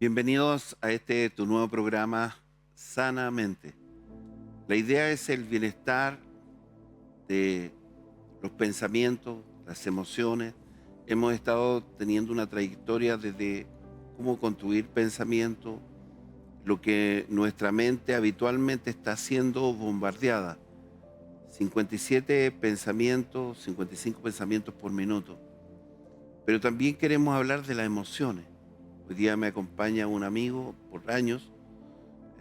Bienvenidos a tu nuevo programa Sanamente. La idea es el bienestar de los pensamientos, las emociones. Hemos estado teniendo una trayectoria desde cómo construir pensamientos, lo que nuestra mente habitualmente está siendo bombardeada. 57 pensamientos, 55 pensamientos por minuto. Pero también queremos hablar de las emociones. Hoy día me acompaña un amigo por años,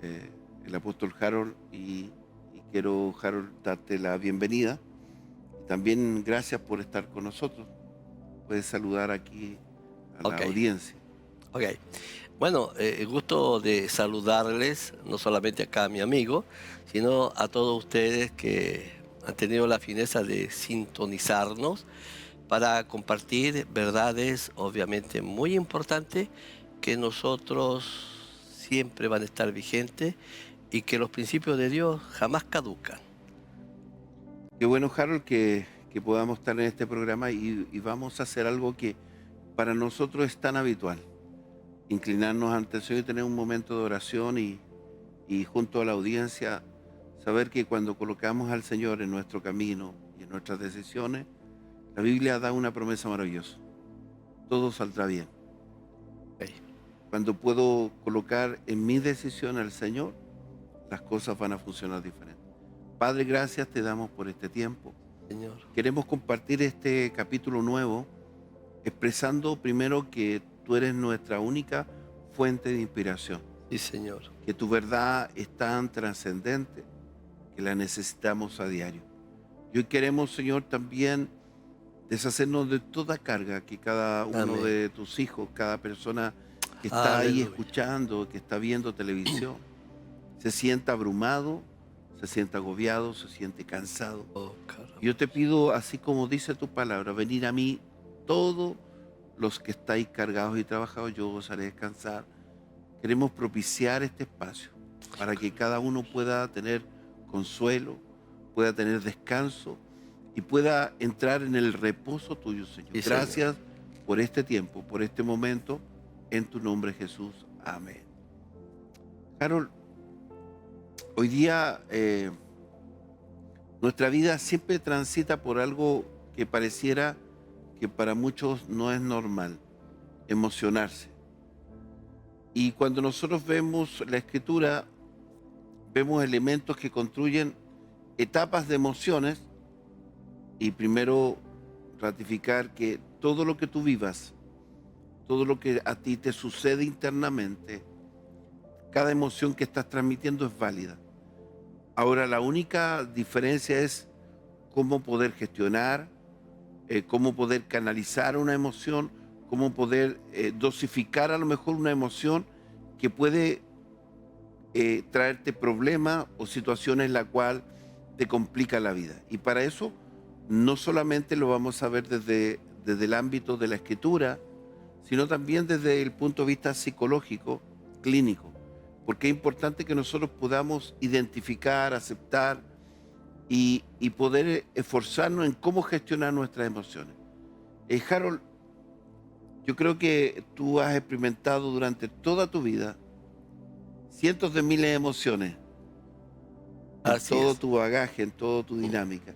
eh, el apóstol Harold, y quiero, Harold, darte la bienvenida. Y también gracias por estar con nosotros. Puedes saludar aquí a la Ok, audiencia. ok. Bueno, gusto de saludarles, no solamente acá a mi amigo, sino a todos ustedes que han tenido la fineza de sintonizarnos para compartir verdades, obviamente muy importantes, que nosotros siempre van a estar vigentes y que los principios de Dios jamás caducan. Qué bueno, Harold, que podamos estar en este programa y vamos a hacer algo que para nosotros es tan habitual. Inclinarnos ante el Señor y tener un momento de oración y junto a la audiencia, saber que cuando colocamos al Señor en nuestro camino y en nuestras decisiones, la Biblia da una promesa maravillosa. Todo saldrá bien. Ok, Cuando puedo colocar en mi decisión al Señor, las cosas van a funcionar diferente. Padre, gracias te damos por este tiempo. Señor. Queremos compartir este capítulo nuevo, expresando primero que tú eres nuestra única fuente de inspiración, Sí, Señor. que tu verdad es tan trascendente que la necesitamos a diario. Y hoy queremos, Señor, también deshacernos de toda carga que cada uno Amén. de tus hijos, cada persona que está ahí Aleluya. escuchando, que está viendo televisión, se sienta abrumado, se sienta agobiado, se siente cansado. Oh, Y yo te caramba. pido, así como dice tu palabra, venir a mí todos los que estáis cargados y trabajados, yo os haré descansar. Queremos propiciar este espacio para que cada uno pueda tener consuelo, pueda tener descanso y pueda entrar en el reposo tuyo, Señor. Sí, Señor. Gracias por este tiempo, por este momento, en tu nombre, Jesús. Amén. Carol, hoy día nuestra vida siempre transita por algo que pareciera que para muchos no es normal, emocionarse. Y cuando nosotros vemos la escritura, vemos elementos que construyen etapas de emociones y primero ratificar que todo lo que tú vivas, todo lo que a ti te sucede internamente, cada emoción que estás transmitiendo es válida. Ahora, la única diferencia es cómo poder gestionar, cómo poder canalizar una emoción, cómo poder dosificar a lo mejor una emoción que puede traerte problemas o situaciones en la cual te complica la vida. Y para eso no solamente lo vamos a ver desde el ámbito de la escritura, sino también desde el punto de vista psicológico, clínico, porque es importante que nosotros podamos identificar, aceptar y poder esforzarnos en cómo gestionar nuestras emociones. Harold, yo creo que tú has experimentado durante toda tu vida cientos de miles de emociones en Así todo es. tu bagaje, en toda tu dinámica.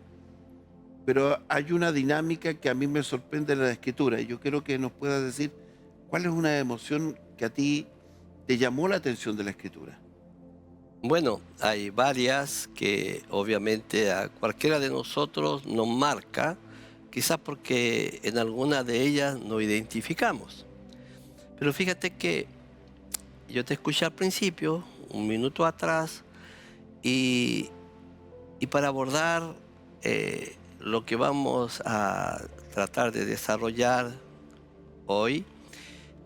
Pero hay una dinámica que a mí me sorprende en la escritura y yo quiero que nos puedas decir cuál es una emoción que a ti te llamó la atención de la escritura. Bueno, hay varias que obviamente a cualquiera de nosotros nos marca, quizás porque en alguna de ellas nos identificamos. Pero fíjate que yo te escuché al principio, un minuto atrás, y, y para abordar lo que vamos a tratar de desarrollar hoy,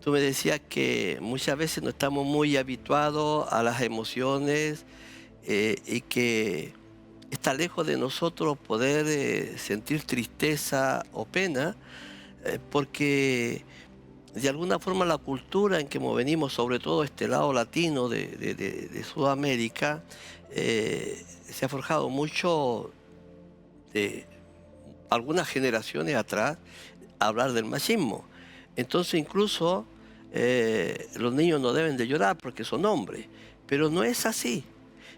tú me decías que muchas veces no estamos muy habituados a las emociones y que está lejos de nosotros poder sentir tristeza o pena, porque de alguna forma la cultura en que venimos, sobre todo este lado latino de Sudamérica, se ha forjado mucho de algunas generaciones atrás hablar del machismo. Entonces incluso los niños no deben de llorar porque son hombres, pero no es así.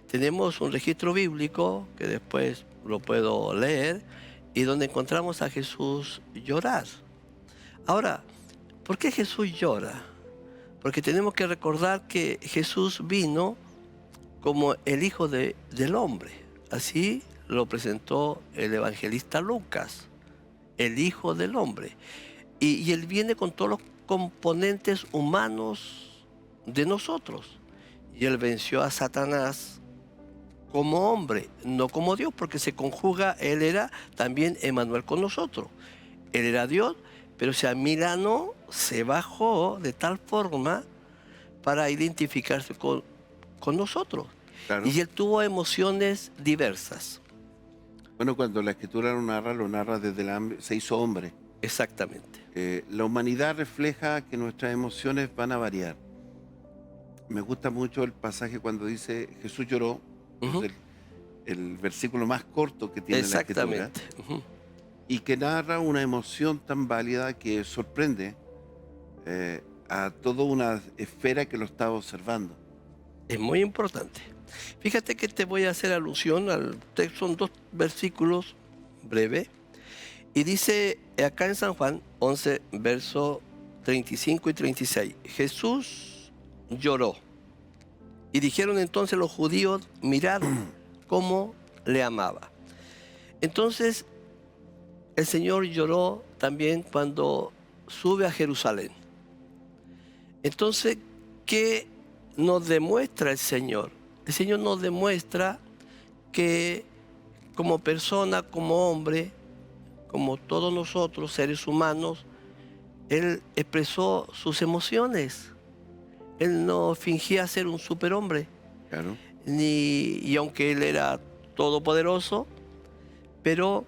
Tenemos un registro bíblico que después lo puedo leer y donde encontramos a Jesús llorar. Ahora, ¿por qué Jesús llora? Porque tenemos que recordar que Jesús vino como el Hijo del Hombre. Así lo presentó el evangelista Lucas, el Hijo del Hombre. Y Él viene con todos los componentes humanos de nosotros. Y Él venció a Satanás como hombre, no como Dios, porque se conjuga, Él era también Emmanuel con nosotros. Él era Dios, pero se amilanó, se bajó de tal forma para identificarse con nosotros. Claro. Y Él tuvo emociones diversas. Bueno, cuando la Escritura lo narra desde la hambre, se hizo hombre. Exactamente. La humanidad refleja que nuestras emociones van a variar. Me gusta mucho el pasaje cuando dice Jesús lloró, Ujú. es el versículo más corto que tiene la Escritura, Exactamente. Ujú. y que narra una emoción tan válida que sorprende a toda una esfera que lo estaba observando. Es muy importante. Fíjate que te voy a hacer alusión al texto, son 2 versículos breves. Y dice acá en San Juan 11, verso 35 y 36, Jesús lloró. Y dijeron entonces los judíos, mirad cómo le amaba. Entonces el Señor lloró también cuando sube a Jerusalén. Entonces, ¿qué nos demuestra el Señor? El Señor nos demuestra que como persona, como hombre, como todos nosotros, seres humanos, Él expresó sus emociones. Él no fingía ser un superhombre. Claro. Y aunque Él era todopoderoso, pero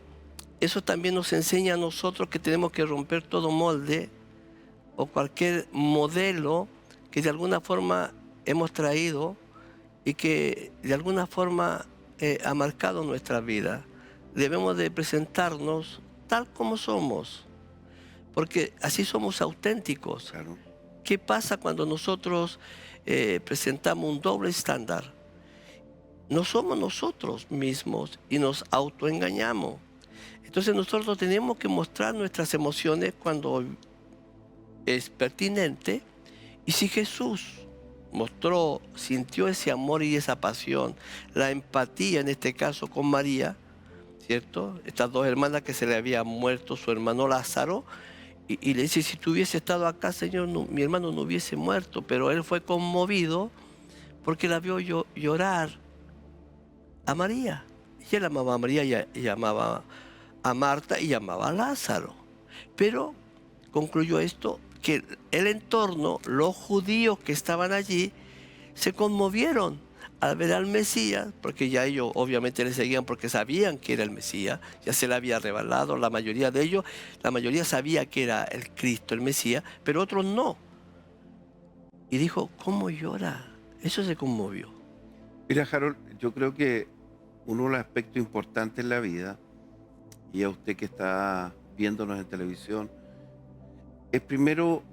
eso también nos enseña a nosotros que tenemos que romper todo molde o cualquier modelo que de alguna forma hemos traído y que de alguna forma ha marcado nuestra vida. Debemos de presentarnos tal como somos, porque así somos auténticos. Claro. ¿Qué pasa cuando nosotros presentamos un doble estándar? No somos nosotros mismos y nos autoengañamos. Entonces nosotros tenemos que mostrar nuestras emociones cuando es pertinente. Y si Jesús mostró, sintió ese amor y esa pasión, la empatía en este caso con María, ¿cierto? Estas 2 hermanas que se le había muerto su hermano Lázaro, y le dice, si tú hubiese estado acá, Señor, mi hermano no hubiese muerto, pero él fue conmovido porque la vio llorar a María. Y él amaba a María y amaba a Marta y amaba a Lázaro. Pero concluyó esto, que el entorno, los judíos que estaban allí, se conmovieron al ver al Mesías, porque ya ellos obviamente le seguían porque sabían que era el Mesías, ya se le había revelado, la mayoría de ellos, la mayoría sabía que era el Cristo, el Mesías, pero otros no. Y dijo, ¿cómo llora? Eso se conmovió. Mira, Harold, yo creo que uno de los aspectos importantes en la vida, y a usted que está viéndonos en televisión, es primero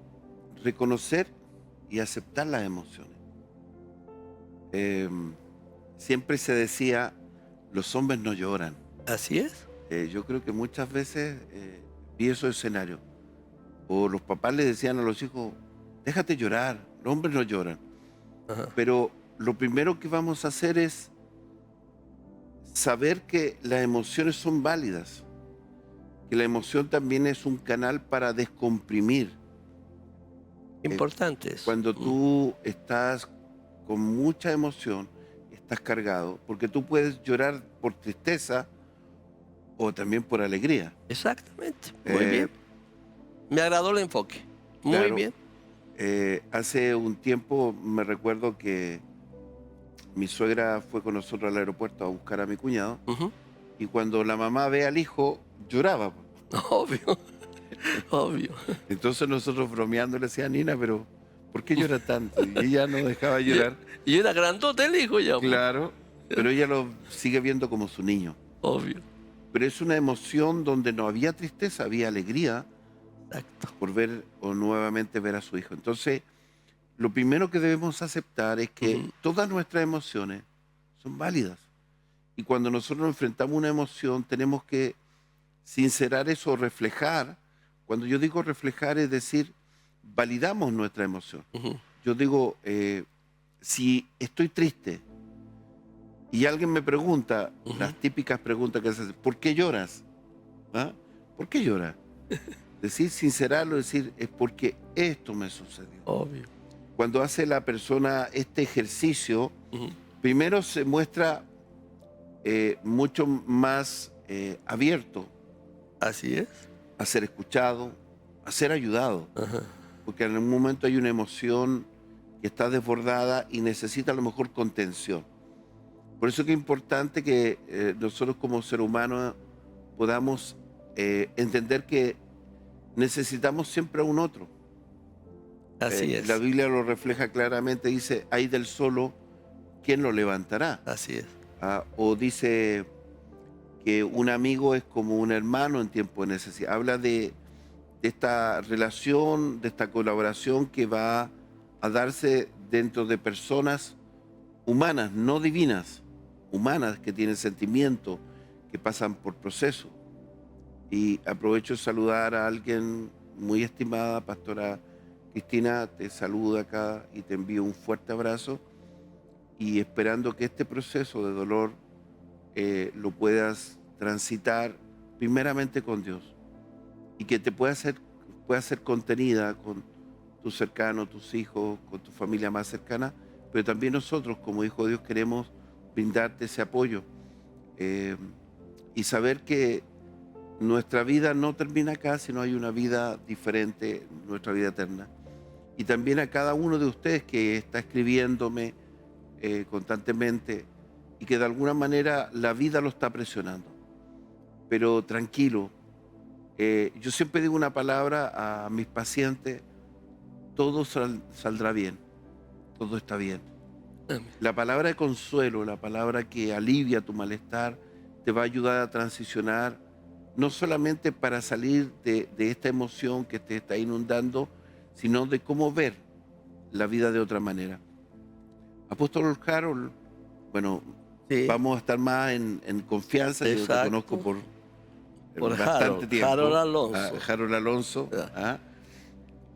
reconocer y aceptar las emociones. Siempre se decía, los hombres no lloran. Así es. Yo creo que muchas veces vi esos escenarios. O los papás le decían a los hijos, déjate llorar, los hombres no lloran. Ajá. Pero lo primero que vamos a hacer es saber que las emociones son válidas, que la emoción también es un canal para descomprimir. Importante eso. Cuando tú estás con mucha emoción, estás cargado, porque tú puedes llorar por tristeza o también por alegría. Exactamente. Muy bien. Me agradó el enfoque. Muy Claro. bien. Hace un tiempo me recuerdo que mi suegra fue con nosotros al aeropuerto a buscar a mi cuñado, Ujú. y cuando la mamá ve al hijo, lloraba. Obvio. Obvio. Entonces nosotros bromeando le decía, Nina, pero ¿por qué llora tanto? Y ella no dejaba llorar. Y era grandote el hijo ya. Claro, pero ella lo sigue viendo como su niño. Obvio. Pero es una emoción donde no había tristeza, había alegría, Exacto. por ver o nuevamente ver a su hijo. Entonces, lo primero que debemos aceptar es que Ujú, todas nuestras emociones son válidas. Y cuando nosotros enfrentamos una emoción, tenemos que sincerar eso, reflejar. Cuando yo digo reflejar, es decir, validamos nuestra emoción. ujú, Yo digo, si estoy triste y alguien me pregunta, ujú. las típicas preguntas que se hacen, ¿por qué lloras? ¿Ah? ¿Por qué lloras? Decir, sincerarlo, decir, es porque esto me sucedió. Obvio. Cuando hace la persona este ejercicio, Ujú. primero se muestra mucho más abierto Así es. a ser escuchado, a ser ayudado, Ajá. porque en un momento hay una emoción que está desbordada y necesita a lo mejor contención. Por eso que es importante que nosotros como ser humano podamos entender que necesitamos siempre a un otro. Así La es. Biblia lo refleja claramente, dice, hay del solo, ¿quién lo levantará? Así es. O dice que un amigo es como un hermano en tiempo de necesidad. Habla de esta relación, de esta colaboración que va a darse dentro de personas humanas, no divinas, humanas que tienen sentimientos, que pasan por procesos. Y aprovecho de saludar a alguien muy estimada, Pastora Cristina, te saluda acá y te envío un fuerte abrazo y esperando que este proceso de dolor lo puedas transitar primeramente con Dios y que te pueda ser contenida con tus cercanos, tus hijos, con tu familia más cercana, pero también nosotros como hijos de Dios queremos brindarte ese apoyo eh, y saber que nuestra vida no termina acá, sino hay una vida diferente, nuestra vida eterna. Y también a cada uno de ustedes que está escribiéndome constantemente y que de alguna manera la vida lo está presionando. Pero tranquilo, yo siempre digo una palabra a mis pacientes, todo saldrá bien, todo está bien. Amén. La palabra de consuelo, la palabra que alivia tu malestar, te va a ayudar a transicionar, no solamente para salir de esta emoción que te está inundando, sino de cómo ver la vida de otra manera. Apóstol Harold, bueno, Sí, vamos a estar más en confianza, yo te conozco exacto. por Por bastante Harold tiempo, a Alonso. Harold Alonso, Ya. ¿ah?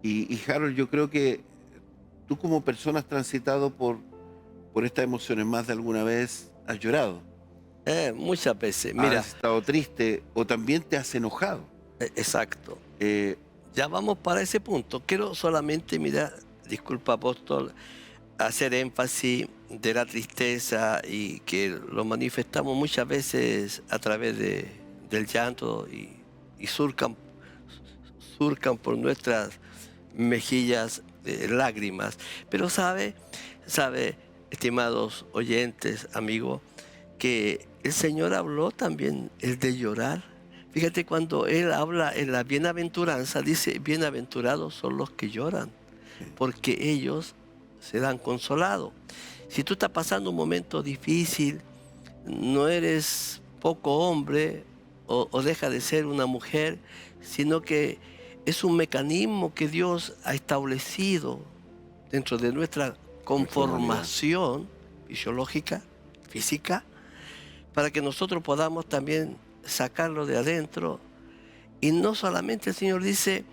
Y Harold, yo creo que tú como persona has transitado por estas emociones más de alguna vez, has llorado, Muchas veces. Mira, has estado triste o también te has enojado. exacto. Eh, Ya vamos para ese punto. Quiero solamente, mira, disculpa, apóstol, hacer énfasis de la tristeza y que lo manifestamos muchas veces a través del llanto y surcan por nuestras mejillas lágrimas. Pero sabe, estimados oyentes, amigos, que el Señor habló también el de llorar. Fíjate cuando Él habla en la bienaventuranza, dice, bienaventurados son los que lloran, porque ellos serán consolados. Si tú estás pasando un momento difícil, no eres poco hombre o deja de ser una mujer, sino que es un mecanismo que Dios ha establecido dentro de nuestra nuestra humanidad. conformación fisiológica, física, para que nosotros podamos también sacarlo de adentro. Y no solamente el Señor dice,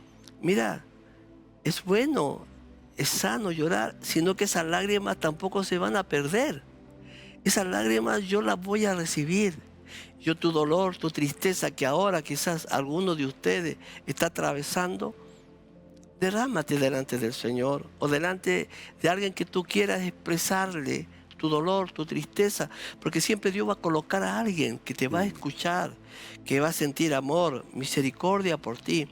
mira, es bueno, es sano llorar, sino que esas lágrimas tampoco se van a perder. Esas lágrimas yo las voy a recibir. Yo tu dolor, tu tristeza que ahora quizás alguno de ustedes está atravesando, derrámate delante del Señor o delante de alguien que tú quieras expresarle tu dolor, tu tristeza, porque siempre Dios va a colocar a alguien que te va a Mm. escuchar, que va a sentir amor, misericordia por ti.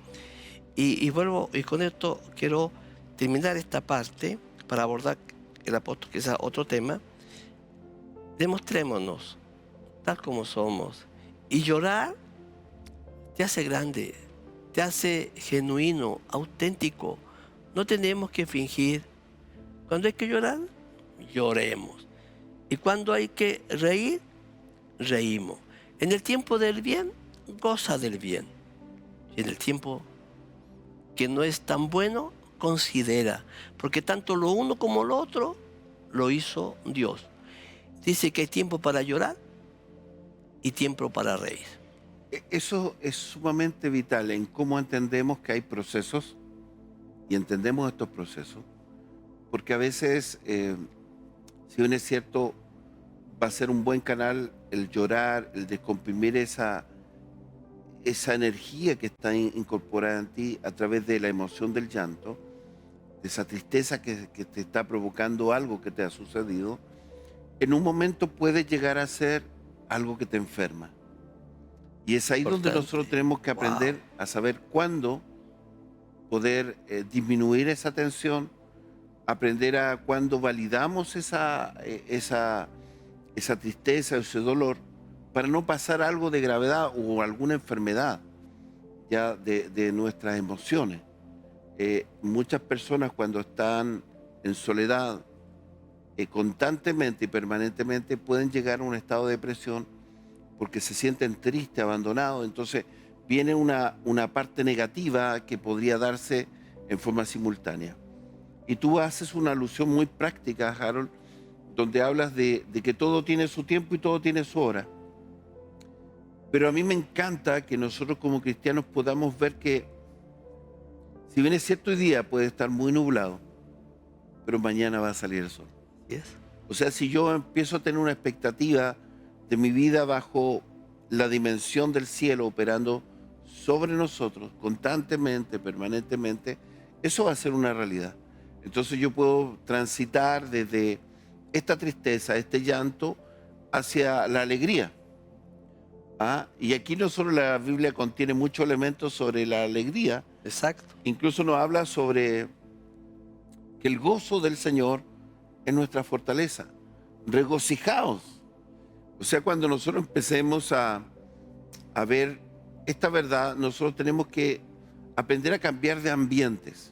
Y vuelvo, y con esto quiero terminar esta parte para abordar el apóstol, quizás otro tema. Demostrémonos tal como somos. Y llorar te hace grande, te hace genuino, auténtico. No tenemos que fingir. Cuando hay que llorar, lloremos. Y cuando hay que reír, reímos. En el tiempo del bien, goza del bien. Y en el tiempo que no es tan bueno, considera. Porque tanto lo uno como lo otro lo hizo Dios. Dice que hay tiempo para llorar y tiempo para reír. Eso es sumamente vital en cómo entendemos que hay procesos y entendemos estos procesos, porque a veces, si bien es cierto, va a ser un buen canal el llorar, el descomprimir esa energía que está incorporada en ti a través de la emoción del llanto, de esa tristeza que te está provocando algo que te ha sucedido, en un momento puede llegar a ser algo que te enferma. Y es ahí donde nosotros Importante. tenemos que Wow. aprender a saber cuándo poder disminuir esa tensión, aprender a cuándo validamos esa tristeza, ese dolor, para no pasar algo de gravedad o alguna enfermedad ya de nuestras emociones. Muchas personas cuando están en soledad, constantemente y permanentemente pueden llegar a un estado de depresión porque se sienten tristes, abandonados. Entonces viene una parte negativa que podría darse en forma simultánea. Y tú haces una alusión muy práctica, Harold, donde hablas de que todo tiene su tiempo y todo tiene su hora. Pero a mí me encanta que nosotros como cristianos podamos ver que, si bien es cierto, hoy día puede estar muy nublado, pero mañana va a salir el sol. Yes. O sea, si yo empiezo a tener una expectativa de mi vida bajo la dimensión del cielo operando sobre nosotros constantemente, permanentemente, eso va a ser una realidad. Entonces yo puedo transitar desde esta tristeza, este llanto, hacia la alegría. Y aquí no solo la Biblia contiene muchos elementos sobre la alegría, Exacto. incluso nos habla sobre que el gozo del Señor es nuestra fortaleza. Regocijaos. O sea, cuando nosotros empecemos a ver esta verdad, nosotros tenemos que aprender a cambiar de ambientes,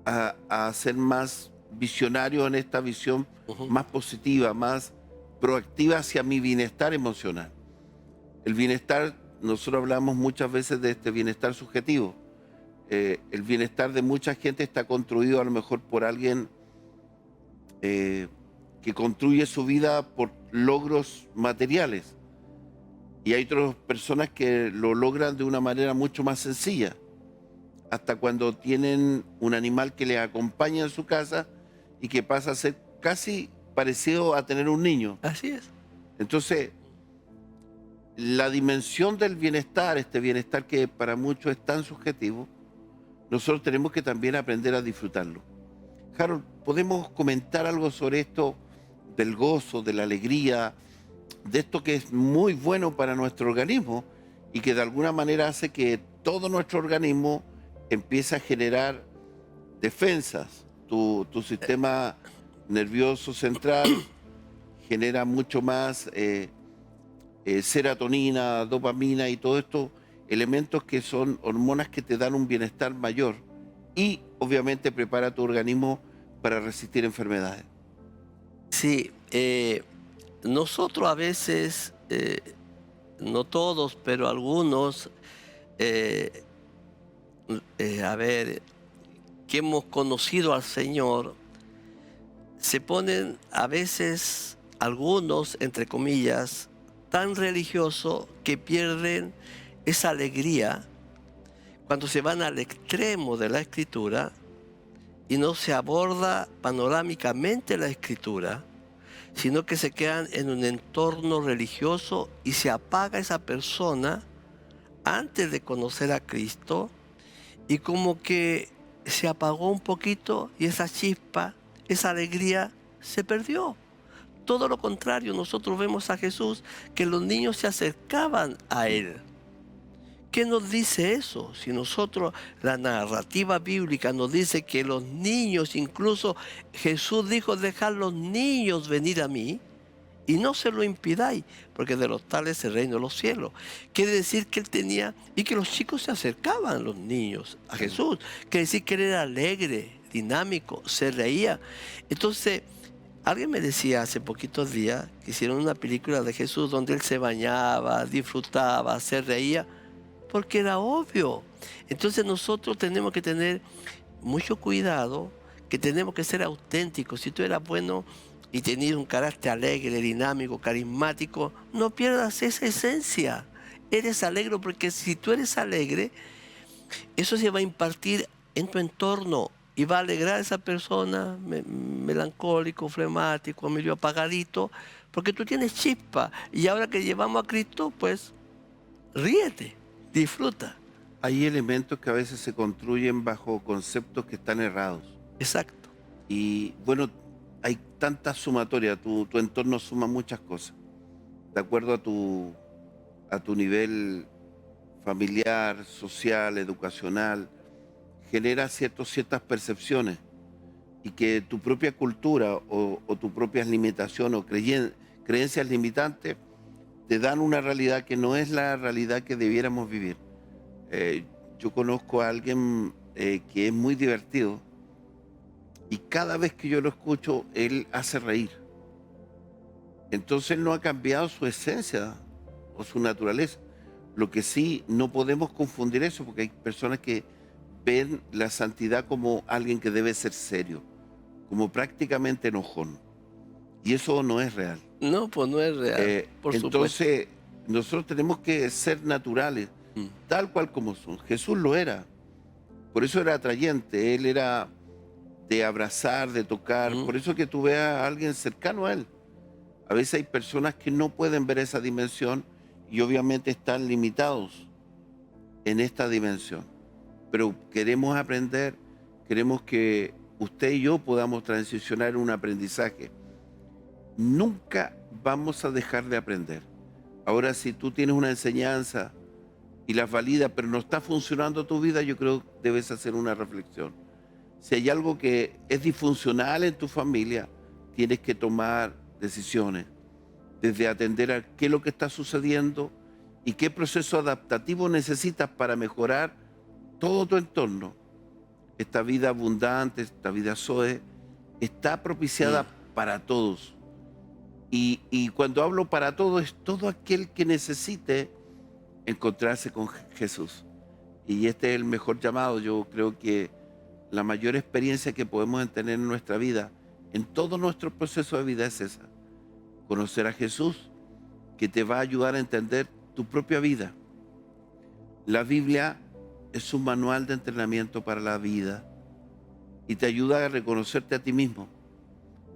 a ser más visionarios en esta visión, más positiva, más proactiva hacia mi bienestar emocional. El bienestar, nosotros hablamos muchas veces de este bienestar subjetivo. El bienestar de mucha gente está construido a lo mejor por alguien que construye su vida por logros materiales. Y hay otras personas que lo logran de una manera mucho más sencilla. Hasta cuando tienen un animal que les acompaña en su casa y que pasa a ser casi parecido a tener un niño. Así es. Entonces, la dimensión del bienestar, este bienestar que para muchos es tan subjetivo, nosotros tenemos que también aprender a disfrutarlo. Harold, ¿podemos comentar algo sobre esto del gozo, de la alegría, de esto que es muy bueno para nuestro organismo y que de alguna manera hace que todo nuestro organismo empiece a generar defensas? Tu sistema nervioso central genera mucho más serotonina, dopamina y todo esto, elementos que son hormonas que te dan un bienestar mayor y obviamente prepara tu organismo para resistir enfermedades. Sí, nosotros a veces, no todos, pero algunos, eh, a ver, que hemos conocido al Señor, se ponen a veces algunos, entre comillas, tan religiosos que pierden esa alegría cuando se van al extremo de la Escritura y no se aborda panorámicamente la Escritura, sino que se quedan en un entorno religioso y se apaga esa persona antes de conocer a Cristo y como que se apagó un poquito y esa chispa, esa alegría se perdió. Todo lo contrario, nosotros vemos a Jesús que los niños se acercaban a Él. ¿Qué nos dice eso? Si nosotros, la narrativa bíblica nos dice que los niños, incluso Jesús dijo, dejad los niños venir a mí y no se lo impidáis, porque de los tales es el reino de los cielos. Quiere decir que Él tenía, y que los chicos se acercaban, los niños, a Jesús. Quiere decir que Él era alegre, dinámico, se reía. Entonces, alguien me decía hace poquitos días que hicieron una película de Jesús donde Él se bañaba, disfrutaba, se reía. porque era obvio. Entonces nosotros tenemos que tener mucho cuidado, que tenemos que ser auténticos. Si tú eras bueno y tenías un carácter alegre, dinámico, carismático, no pierdas esa esencia. Eres alegre porque si tú eres alegre, eso se va a impartir en tu entorno y va a alegrar a esa persona melancólico, flemático, medio apagadito, porque tú tienes chispa. Y ahora que llevamos a Cristo, pues ríete, disfruta. Hay elementos que a veces se construyen bajo conceptos que están errados. Exacto. Y bueno, hay tanta sumatoria, tu entorno suma muchas cosas. De acuerdo a tu nivel familiar, social, educacional, genera ciertas percepciones y que tu propia cultura o tus propias limitaciones o creencias limitantes te dan una realidad que no es la realidad que debiéramos vivir. Yo conozco a alguien que es muy divertido y cada vez que yo lo escucho, él hace reír. Entonces él no ha cambiado su esencia o su naturaleza. Lo que sí, no podemos confundir eso porque hay personas que ven la santidad como alguien que debe ser serio, como prácticamente enojón. Y eso no es real. No, pues no es real, por supuesto. Entonces, nosotros tenemos que ser naturales, tal cual como son. Jesús lo era. Por eso era atrayente. Él era de abrazar, de tocar. Por eso que tú veas a alguien cercano a él. A veces hay personas que no pueden ver esa dimensión y obviamente están limitados en esta dimensión. Pero queremos aprender, queremos que usted y yo podamos transicionar en un aprendizaje. Nunca vamos a dejar de aprender. Ahora, si tú tienes una enseñanza y la validas, pero no está funcionando tu vida, yo creo que debes hacer una reflexión. Si hay algo que es disfuncional en tu familia, tienes que tomar decisiones, desde atender a qué es lo que está sucediendo y qué proceso adaptativo necesitas para mejorar todo tu entorno. Esta vida abundante, esta vida Zoe, está propiciada para todos. Y cuando hablo para todos, es todo aquel que necesite encontrarse con Jesús. Y este es el mejor llamado. Yo creo que la mayor experiencia que podemos tener en nuestra vida, en todo nuestro proceso de vida, es esa. Conocer a Jesús, que te va a ayudar a entender tu propia vida. La Biblia es un manual de entrenamiento para la vida y te ayuda a reconocerte a ti mismo,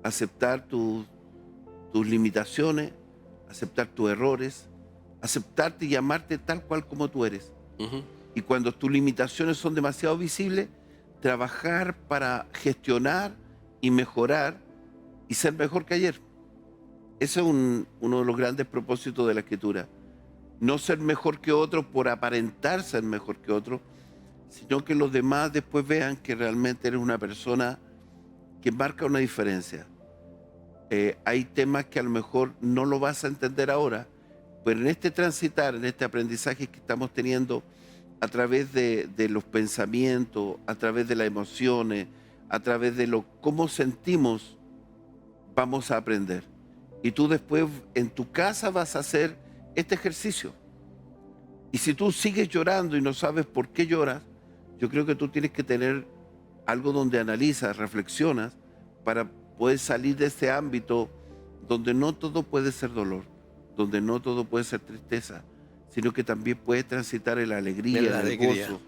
a aceptar tus limitaciones, aceptar tus errores, aceptarte y amarte tal cual como tú eres. Y cuando tus limitaciones son demasiado visibles, trabajar para gestionar y mejorar y ser mejor que ayer. Ese es uno de los grandes propósitos de la Escritura. No ser mejor que otro por aparentar ser mejor que otro, sino que los demás después vean que realmente eres una persona que marca una diferencia. Hay temas que a lo mejor no lo vas a entender ahora, pero en este transitar, en este aprendizaje que estamos teniendo a través de los pensamientos, a través de las emociones, a través de cómo sentimos, vamos a aprender. Y tú después en tu casa vas a hacer este ejercicio. Y si tú sigues llorando y no sabes por qué lloras, yo creo que tú tienes que tener algo donde analizas, reflexionas, para poder salir de ese ámbito donde no todo puede ser dolor, donde no todo puede ser tristeza, sino que también puedes transitar en la alegría, en el gozo.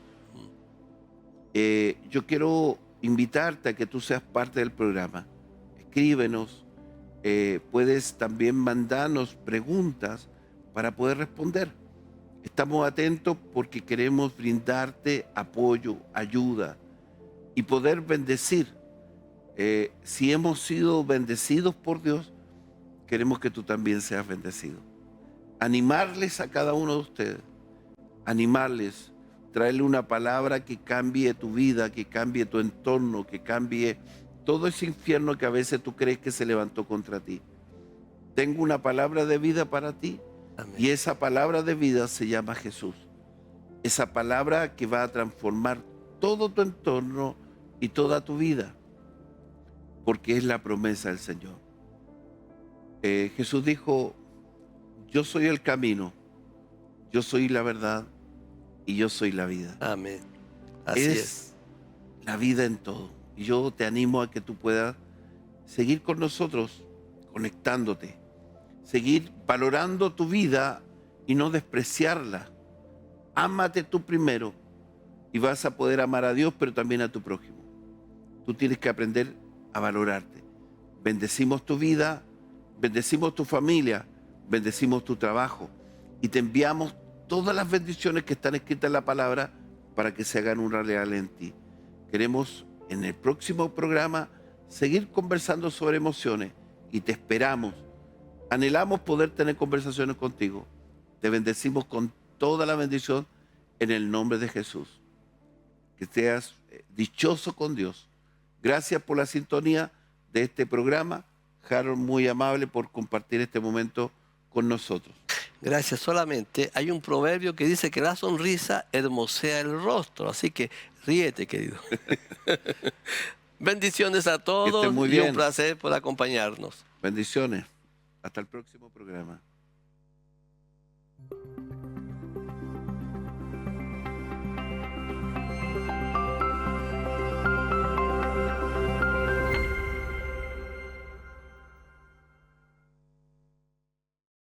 Yo quiero invitarte a que tú seas parte del programa. Escríbenos, puedes también mandarnos preguntas para poder responder. Estamos atentos porque queremos brindarte apoyo, ayuda y poder bendecir. Si hemos sido bendecidos por Dios, queremos que tú también seas bendecido. Animarles a cada uno de ustedes, animarles, traerle una palabra que cambie tu vida, que cambie tu entorno, que cambie todo ese infierno que a veces tú crees que se levantó contra ti. Tengo una palabra de vida para ti. Amén. Y esa palabra de vida se llama Jesús. Esa palabra que va a transformar todo tu entorno y toda tu vida, porque es la promesa del Señor. Jesús dijo: yo soy el camino, yo soy la verdad y yo soy la vida. Amén. Así es. La vida en todo. Y yo te animo a que tú puedas seguir con nosotros, conectándote, seguir valorando tu vida y no despreciarla. Ámate tú primero y vas a poder amar a Dios, pero también a tu prójimo. Tú tienes que aprender a valorarte. Bendecimos tu vida, bendecimos tu familia, bendecimos tu trabajo y te enviamos todas las bendiciones que están escritas en la palabra para que se hagan una realidad en ti. Queremos en el próximo programa seguir conversando sobre emociones y te esperamos. Anhelamos poder tener conversaciones contigo. Te bendecimos con toda la bendición en el nombre de Jesús. Que seas dichoso con Dios. Gracias por la sintonía de este programa. Harold, muy amable por compartir este momento con nosotros. Gracias. Solamente hay un proverbio que dice que la sonrisa hermosea el rostro. Así que ríete, querido. Bendiciones a Que todos estés muy y bien. un placer por acompañarnos. Bendiciones. Hasta el próximo programa.